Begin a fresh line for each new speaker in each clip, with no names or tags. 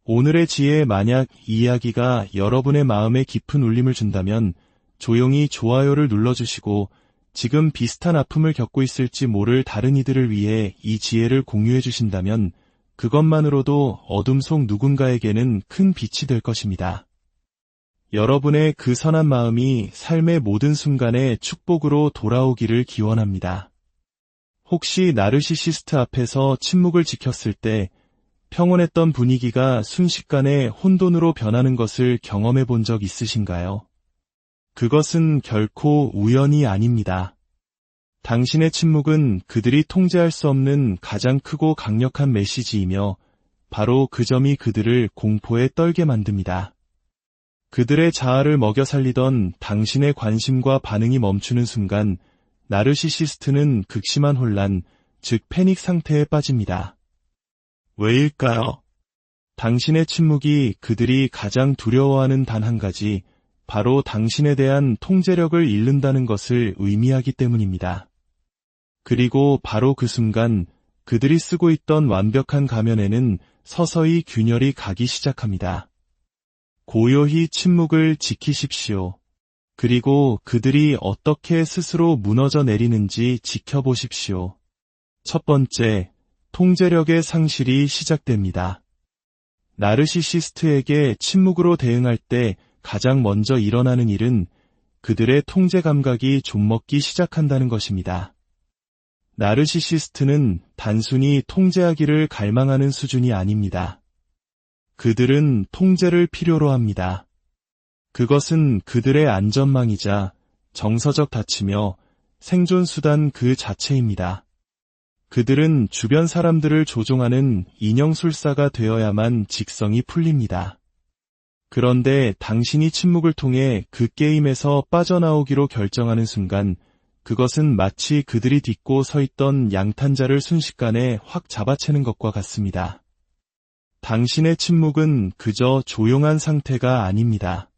오늘의 지혜에 만약 이 이야기가 여러분의 마음에 깊은 울림을 준다면 조용히 좋아요를 눌러주시고 지금 비슷한 아픔을 겪고 있을지 모를 다른 이들을 위해 이 지혜를 공유해 주신다면 그것만으로도 어둠 속 누군가에게는 큰 빛이 될 것입니다. 여러분의 그 선한 마음이 삶의 모든 순간에 축복으로 돌아오기를 기원합니다. 혹시 나르시시스트 앞에서 침묵을 지켰을 때 평온했던 분위기가 순식간에 혼돈으로 변하는 것을 경험해 본 적 있으신가요? 그것은 결코 우연이 아닙니다. 당신의 침묵은 그들이 통제할 수 없는 가장 크고 강력한 메시지이며 바로 그 점이 그들을 공포에 떨게 만듭니다. 그들의 자아를 먹여 살리던 당신의 관심과 반응이 멈추는 순간 나르시시스트는 극심한 혼란, 즉 패닉 상태에 빠집니다. 왜일까요? 당신의 침묵이 그들이 가장 두려워하는 단 한 가지, 바로 당신에 대한 통제력을 잃는다는 것을 의미하기 때문입니다. 그리고 바로 그 순간 그들이 쓰고 있던 완벽한 가면에는 서서히 균열이 가기 시작합니다. 고요히 침묵을 지키십시오. 그리고 그들이 어떻게 스스로 무너져 내리는지 지켜보십시오. 첫 번째, 통제력의 상실이 시작됩니다. 나르시시스트에게 침묵으로 대응할 때 가장 먼저 일어나는 일은 그들의 통제 감각이 좀먹기 시작한다는 것입니다. 나르시시스트는 단순히 통제하기를 갈망하는 수준이 아닙니다. 그들은 통제를 필요로 합니다. 그것은 그들의 안전망이자 정서적 닫히며 생존수단 그 자체입니다. 그들은 주변 사람들을 조종하는 인형술사가 되어야만 직성이 풀립니다. 그런데 당신이 침묵을 통해 그 게임에서 빠져나오기로 결정하는 순간 그것은 마치 그들이 딛고 서 있던 양탄자를 순식간에 확 잡아채는 것과 같습니다. 당신의 침묵은 그저 조용한 상태가 아닙니다.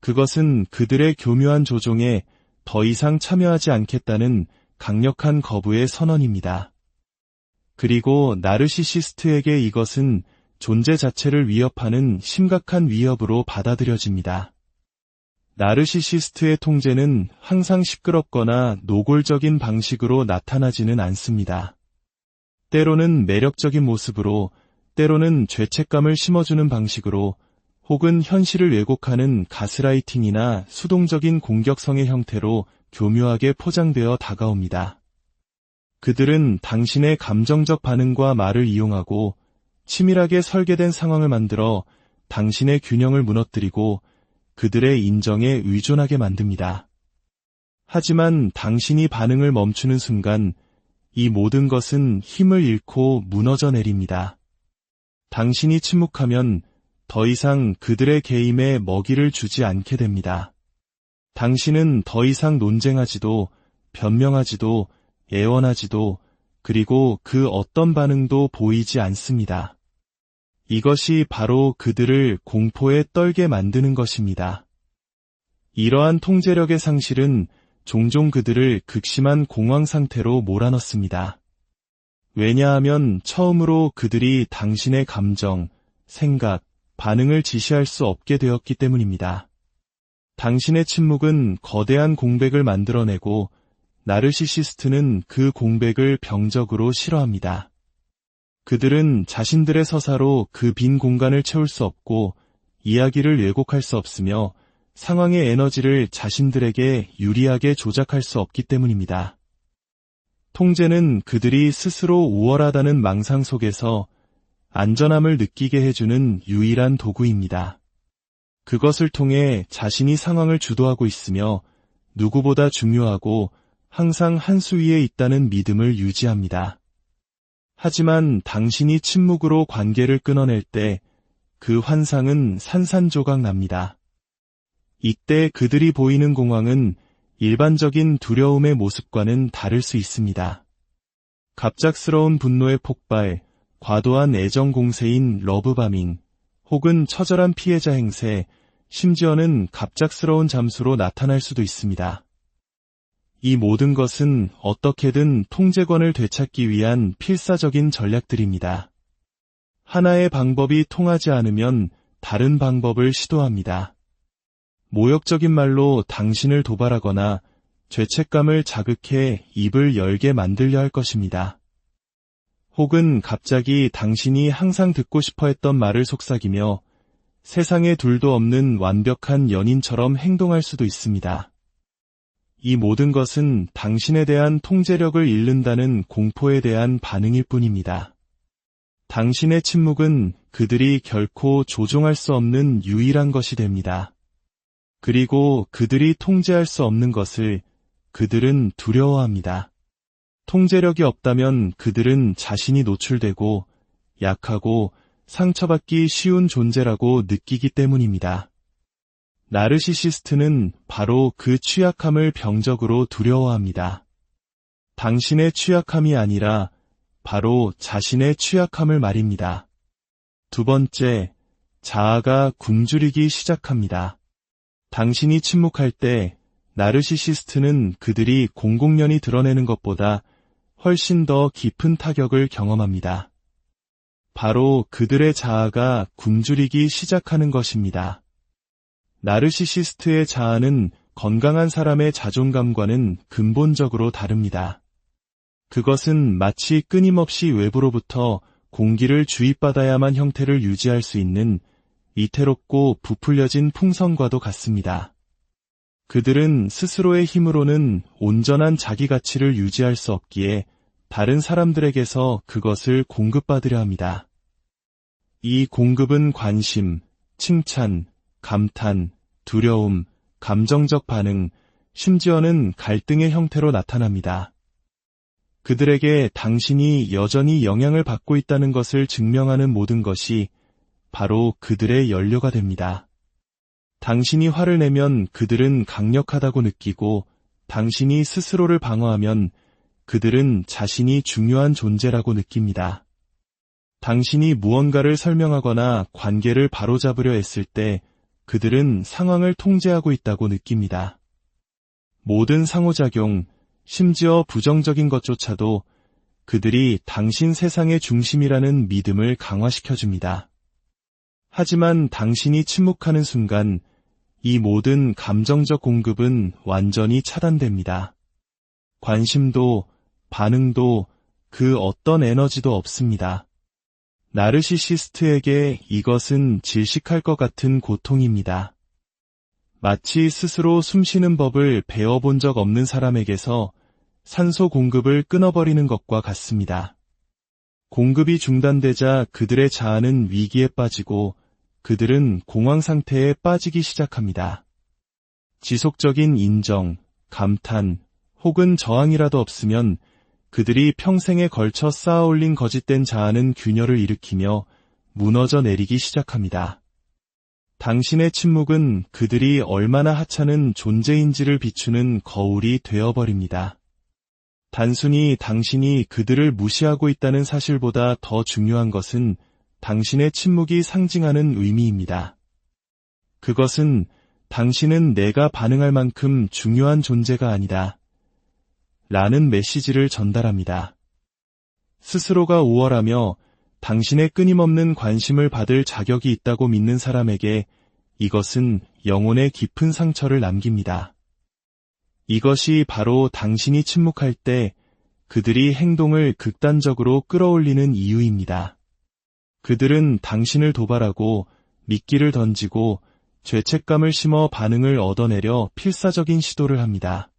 그것은 그들의 교묘한 조종에 더 이상 참여하지 않겠다는 강력한 거부의 선언입니다. 그리고 나르시시스트에게 이것은 존재 자체를 위협하는 심각한 위협으로 받아들여집니다. 나르시시스트의 통제는 항상 시끄럽거나 노골적인 방식으로 나타나지는 않습니다. 때로는 매력적인 모습으로, 때로는 죄책감을 심어주는 방식으로, 혹은 현실을 왜곡하는 가스라이팅이나 수동적인 공격성의 형태로 교묘하게 포장되어 다가옵니다. 그들은 당신의 감정적 반응과 말을 이용하고 치밀하게 설계된 상황을 만들어 당신의 균형을 무너뜨리고 그들의 인정에 의존하게 만듭니다. 하지만 당신이 반응을 멈추는 순간 이 모든 것은 힘을 잃고 무너져 내립니다. 당신이 침묵하면 더 이상 그들의 개임에 먹이를 주지 않게 됩니다. 당신은 더 이상 논쟁하지도, 변명하지도, 애원하지도, 그리고 그 어떤 반응도 보이지 않습니다. 이것이 바로 그들을 공포에 떨게 만드는 것입니다. 이러한 통제력의 상실은 종종 그들을 극심한 공황 상태로 몰아넣습니다. 왜냐하면 처음으로 그들이 당신의 감정, 생각, 반응을 지시할 수 없게 되었기 때문입니다. 당신의 침묵은 거대한 공백을 만들어내고 나르시시스트는 그 공백을 병적으로 싫어합니다. 그들은 자신들의 서사로 그 빈 공간을 채울 수 없고 이야기를 왜곡할 수 없으며 상황의 에너지를 자신들에게 유리하게 조작할 수 없기 때문입니다. 통제는 그들이 스스로 우월하다는 망상 속에서 안전함을 느끼게 해주는 유일한 도구입니다. 그것을 통해 자신이 상황을 주도하고 있으며 누구보다 중요하고 항상 한 수 위에 있다는 믿음을 유지합니다. 하지만 당신이 침묵으로 관계를 끊어낼 때 그 환상은 산산조각 납니다. 이때 그들이 보이는 공황은 일반적인 두려움의 모습과는 다를 수 있습니다. 갑작스러운 분노의 폭발, 과도한 애정 공세인 러브바밍, 혹은 처절한 피해자 행세, 심지어는 갑작스러운 잠수로 나타날 수도 있습니다. 이 모든 것은 어떻게든 통제권을 되찾기 위한 필사적인 전략들입니다. 하나의 방법이 통하지 않으면 다른 방법을 시도합니다. 모욕적인 말로 당신을 도발하거나 죄책감을 자극해 입을 열게 만들려 할 것입니다. 혹은 갑자기 당신이 항상 듣고 싶어 했던 말을 속삭이며 세상에 둘도 없는 완벽한 연인처럼 행동할 수도 있습니다. 이 모든 것은 당신에 대한 통제력을 잃는다는 공포에 대한 반응일 뿐입니다. 당신의 침묵은 그들이 결코 조종할 수 없는 유일한 것이 됩니다. 그리고 그들이 통제할 수 없는 것을 그들은 두려워합니다. 통제력이 없다면 그들은 자신이 노출되고 약하고 상처받기 쉬운 존재라고 느끼기 때문입니다. 나르시시스트는 바로 그 취약함을 병적으로 두려워합니다. 당신의 취약함이 아니라 바로 자신의 취약함을 말입니다. 두 번째, 자아가 굶주리기 시작합니다. 당신이 침묵할 때 나르시시스트는 그들이 공공연히 드러내는 것보다 훨씬 더 깊은 타격을 경험합니다. 바로 그들의 자아가 굶주리기 시작하는 것입니다. 나르시시스트의 자아는 건강한 사람의 자존감과는 근본적으로 다릅니다. 그것은 마치 끊임없이 외부로부터 공기를 주입받아야만 형태를 유지할 수 있는 위태롭고 부풀려진 풍선과도 같습니다. 그들은 스스로의 힘으로는 온전한 자기 가치를 유지할 수 없기에 다른 사람들에게서 그것을 공급받으려 합니다. 이 공급은 관심, 칭찬, 감탄, 두려움, 감정적 반응, 심지어는 갈등의 형태로 나타납니다. 그들에게 당신이 여전히 영향을 받고 있다는 것을 증명하는 모든 것이 바로 그들의 연료가 됩니다. 당신이 화를 내면 그들은 강력하다고 느끼고 당신이 스스로를 방어하면 그들은 자신이 중요한 존재라고 느낍니다. 당신이 무언가를 설명하거나 관계를 바로잡으려 했을 때 그들은 상황을 통제하고 있다고 느낍니다. 모든 상호작용, 심지어 부정적인 것조차도 그들이 당신 세상의 중심이라는 믿음을 강화시켜줍니다. 하지만 당신이 침묵하는 순간 이 모든 감정적 공급은 완전히 차단됩니다. 관심도, 반응도, 그 어떤 에너지도 없습니다. 나르시시스트에게 이것은 질식할 것 같은 고통입니다. 마치 스스로 숨쉬는 법을 배워본 적 없는 사람에게서 산소 공급을 끊어버리는 것과 같습니다. 공급이 중단되자 그들의 자아는 위기에 빠지고 그들은 공황 상태에 빠지기 시작합니다. 지속적인 인정, 감탄, 혹은 저항이라도 없으면 그들이 평생에 걸쳐 쌓아올린 거짓된 자아는 균열을 일으키며 무너져 내리기 시작합니다. 당신의 침묵은 그들이 얼마나 하찮은 존재인지를 비추는 거울이 되어버립니다. 단순히 당신이 그들을 무시하고 있다는 사실보다 더 중요한 것은 당신의 침묵이 상징하는 의미입니다. 그것은 당신은 내가 반응할 만큼 중요한 존재가 아니다. 라는 메시지를 전달합니다. 스스로가 우월하며 당신의 끊임없는 관심을 받을 자격이 있다고 믿는 사람에게 이것은 영혼의 깊은 상처를 남깁니다. 이것이 바로 당신이 침묵할 때 그들이 행동을 극단적으로 끌어올리는 이유입니다. 그들은 당신을 도발하고 미끼를 던지고 죄책감을 심어 반응을 얻어내려 필사적인 시도를 합니다.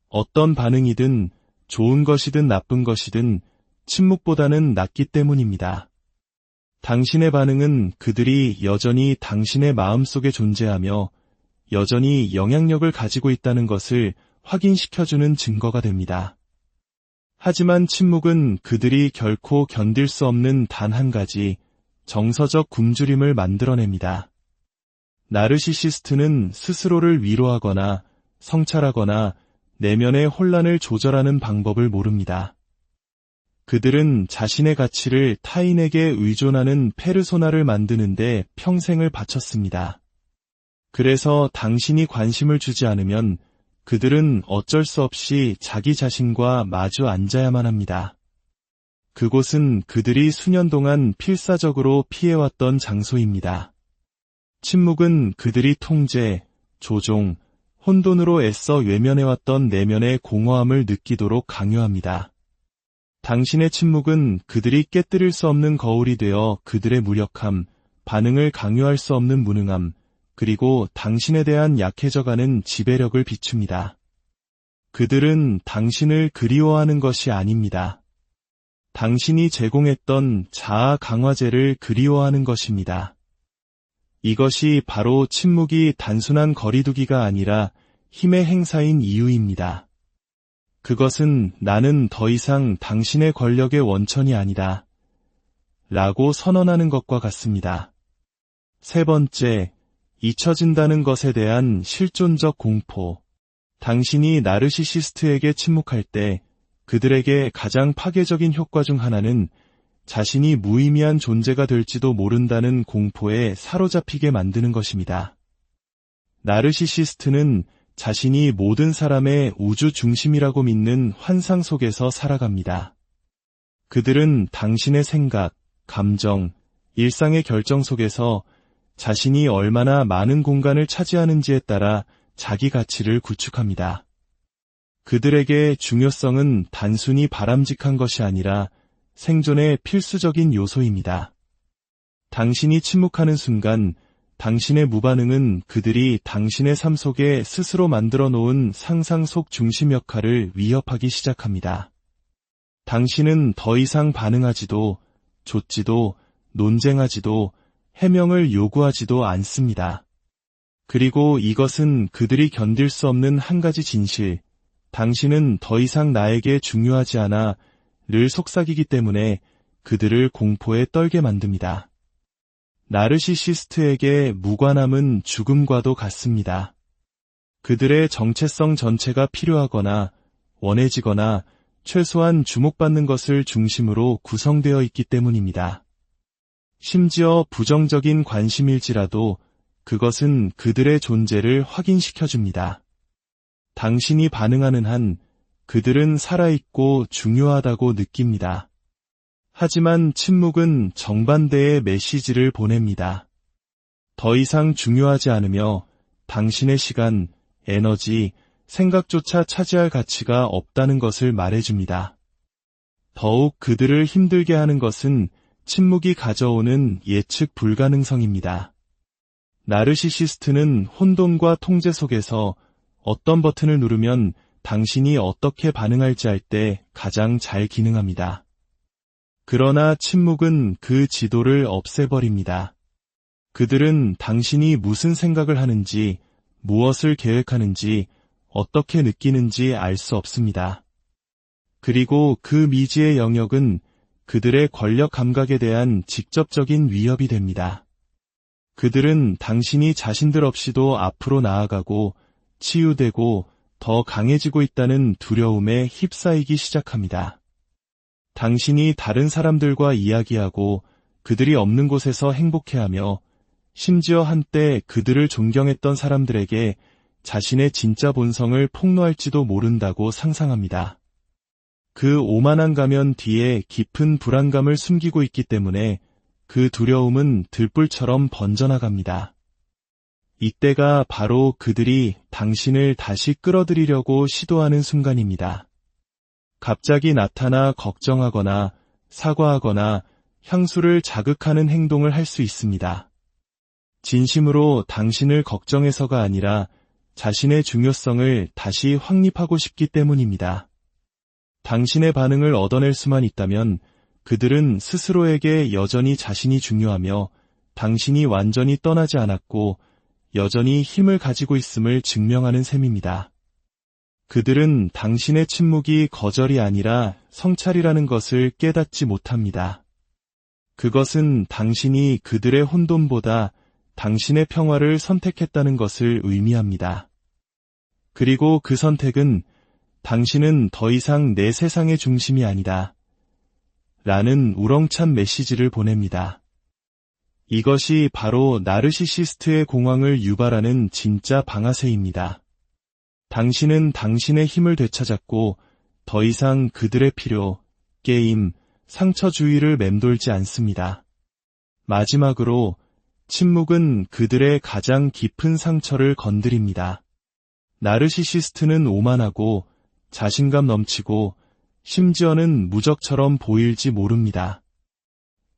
어떤 반응이든 좋은 것이든 나쁜 것이든 침묵보다는 낫기 때문입니다. 당신의 반응은 그들이 여전히 당신의 마음속에 존재하며 여전히 영향력을 가지고 있다는 것을 확인시켜주는 증거가 됩니다. 하지만 침묵은 그들이 결코 견딜 수 없는 단 한 가지 정서적 굶주림을 만들어냅니다. 나르시시스트는 스스로를 위로하거나 성찰하거나 내면의 혼란을 조절하는 방법을 모릅니다. 그들은 자신의 가치를 타인에게 의존하는 페르소나를 만드는데 평생을 바쳤습니다. 그래서 당신이 관심을 주지 않으면 그들은 어쩔 수 없이 자기 자신과 마주 앉아야만 합니다. 그곳은 그들이 수년 동안 필사적으로 피해왔던 장소입니다. 침묵은 그들이 통제, 조종, 혼돈으로 애써 외면해왔던 내면의 공허함을 느끼도록 강요합니다. 당신의 침묵은 그들이 깨뜨릴 수 없는 거울이 되어 그들의 무력함, 반응을 강요할 수 없는 무능함, 그리고 당신에 대한 약해져가는 지배력을 비춥니다. 그들은 당신을 그리워하는 것이 아닙니다. 당신이 제공했던 자아 강화제를 그리워하는 것입니다. 이것이 바로 침묵이 단순한 거리두기가 아니라 힘의 행사인 이유입니다. 그것은 나는 더 이상 당신의 권력의 원천이 아니다 라고 선언하는 것과 같습니다. 세 번째, 잊혀진다는 것에 대한 실존적 공포. 당신이 나르시시스트에게 침묵할 때 그들에게 가장 파괴적인 효과 중 하나는 자신이 무의미한 존재가 될지도 모른다는 공포에 사로잡히게 만드는 것입니다. 나르시시스트는 자신이 모든 사람의 우주 중심이라고 믿는 환상 속에서 살아갑니다. 그들은 당신의 생각, 감정, 일상의 결정 속에서 자신이 얼마나 많은 공간을 차지하는지에 따라 자기 가치를 구축합니다. 그들에게 중요성은 단순히 바람직한 것이 아니라 생존의 필수적인 요소입니다. 당신이 침묵하는 순간 당신의 무반응은 그들이 당신의 삶 속에 스스로 만들어 놓은 상상 속 중심 역할을 위협하기 시작합니다. 당신은 더 이상 반응하지도, 좇지도, 논쟁하지도, 해명을 요구하지도 않습니다. 그리고 이것은 그들이 견딜 수 없는 한 가지 진실, 당신은 더 이상 나에게 중요하지 않아 를 속삭이기 때문에 그들을 공포에 떨게 만듭니다. 나르시시스트에게 무관함은 죽음과도 같습니다. 그들의 정체성 전체가 필요하거나 원해지거나 최소한 주목받는 것을 중심으로 구성되어 있기 때문입니다. 심지어 부정적인 관심일지라도 그것은 그들의 존재를 확인시켜줍니다. 당신이 반응하는 한 그들은 살아있고 중요하다고 느낍니다. 하지만 침묵은 정반대의 메시지를 보냅니다. 더 이상 중요하지 않으며 당신의 시간, 에너지, 생각조차 차지할 가치가 없다는 것을 말해줍니다. 더욱 그들을 힘들게 하는 것은 침묵이 가져오는 예측 불가능성입니다. 나르시시스트는 혼돈과 통제 속에서 어떤 버튼을 누르면 당신이 어떻게 반응할지 알 때 가장 잘 기능합니다. 그러나 침묵은 그 지도를 없애버립니다. 그들은 당신이 무슨 생각을 하는지, 무엇을 계획하는지, 어떻게 느끼는지 알 수 없습니다. 그리고 그 미지의 영역은 그들의 권력 감각에 대한 직접적인 위협이 됩니다. 그들은 당신이 자신들 없이도 앞으로 나아가고 치유되고 더 강해지고 있다는 두려움에 휩싸이기 시작합니다. 당신이 다른 사람들과 이야기하고 그들이 없는 곳에서 행복해하며 심지어 한때 그들을 존경했던 사람들에게 자신의 진짜 본성을 폭로할지도 모른다고 상상합니다. 그 오만한 가면 뒤에 깊은 불안감을 숨기고 있기 때문에 그 두려움은 들불처럼 번져나갑니다. 이때가 바로 그들이 당신을 다시 끌어들이려고 시도하는 순간입니다. 갑자기 나타나 걱정하거나 사과하거나 향수를 자극하는 행동을 할 수 있습니다. 진심으로 당신을 걱정해서가 아니라 자신의 중요성을 다시 확립하고 싶기 때문입니다. 당신의 반응을 얻어낼 수만 있다면 그들은 스스로에게 여전히 자신이 중요하며 당신이 완전히 떠나지 않았고 여전히 힘을 가지고 있음을 증명하는 셈입니다. 그들은 당신의 침묵이 거절이 아니라 성찰이라는 것을 깨닫지 못합니다. 그것은 당신이 그들의 혼돈보다 당신의 평화를 선택했다는 것을 의미합니다. 그리고 그 선택은 당신은 더 이상 내 세상의 중심이 아니다 라는 우렁찬 메시지를 보냅니다. 이것이 바로 나르시시스트의 공황을 유발하는 진짜 방아쇠입니다. 당신은 당신의 힘을 되찾았고 더 이상 그들의 필요, 게임, 상처 주위를 맴돌지 않습니다. 마지막으로 침묵은 그들의 가장 깊은 상처를 건드립니다. 나르시시스트는 오만하고 자신감 넘치고 심지어는 무적처럼 보일지 모릅니다.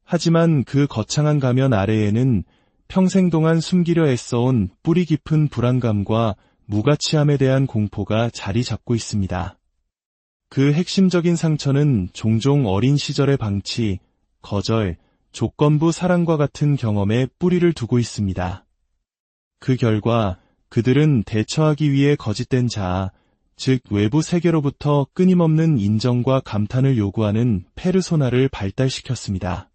하지만 그 거창한 가면 아래에는 평생 동안 숨기려 애써온 뿌리 깊은 불안감과 무가치함에 대한 공포가 자리 잡고 있습니다. 그 핵심적인 상처는 종종 어린 시절의 방치, 거절, 조건부 사랑과 같은 경험에 뿌리를 두고 있습니다. 그 결과 그들은 대처하기 위해 거짓된 자아, 즉 외부 세계로부터 끊임없는 인정과 감탄을 요구하는 페르소나를 발달시켰습니다.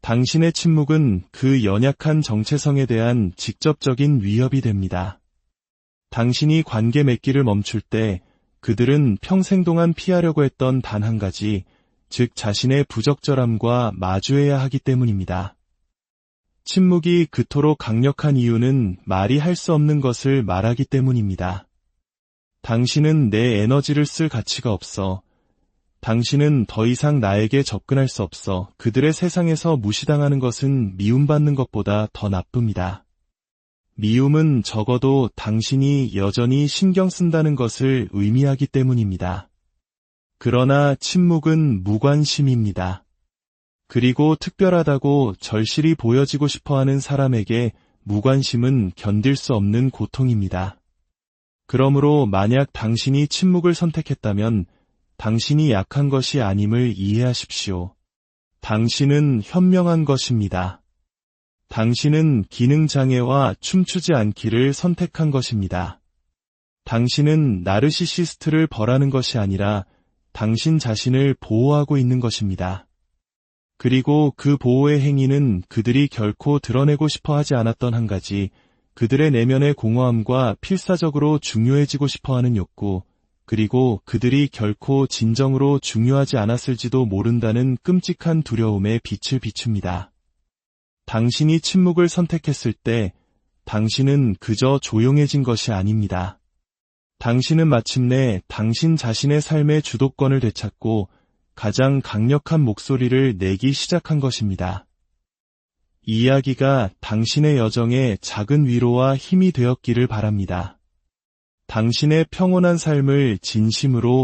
당신의 침묵은 그 연약한 정체성에 대한 직접적인 위협이 됩니다. 당신이 관계 맺기를 멈출 때 그들은 평생 동안 피하려고 했던 단 한 가지, 즉 자신의 부적절함과 마주해야 하기 때문입니다. 침묵이 그토록 강력한 이유는 말이 할 수 없는 것을 말하기 때문입니다. 당신은 내 에너지를 쓸 가치가 없어. 당신은 더 이상 나에게 접근할 수 없어. 그들의 세상에서 무시당하는 것은 미움받는 것보다 더 나쁩니다. 미움은 적어도 당신이 여전히 신경 쓴다는 것을 의미하기 때문입니다. 그러나 침묵은 무관심입니다. 그리고 특별하다고 절실히 보여지고 싶어하는 사람에게 무관심은 견딜 수 없는 고통입니다. 그러므로 만약 당신이 침묵을 선택했다면 당신이 약한 것이 아님을 이해하십시오. 당신은 현명한 것입니다. 당신은 기능장애와 춤추지 않기를 선택한 것입니다. 당신은 나르시시스트를 벌하는 것이 아니라 당신 자신을 보호하고 있는 것입니다. 그리고 그 보호의 행위는 그들이 결코 드러내고 싶어 하지 않았던 한 가지, 그들의 내면의 공허함과 필사적으로 중요해지고 싶어하는 욕구, 그리고 그들이 결코 진정으로 중요하지 않았을지도 모른다는 끔찍한 두려움에 빛을 비춥니다. 당신이 침묵을 선택했을 때 당신은 그저 조용해진 것이 아닙니다. 당신은 마침내 당신 자신의 삶의 주도권을 되찾고 가장 강력한 목소리를 내기 시작한 것입니다. 이 이야기가 당신의 여정에 작은 위로와 힘이 되었기를 바랍니다. 당신의 평온한 삶을 진심으로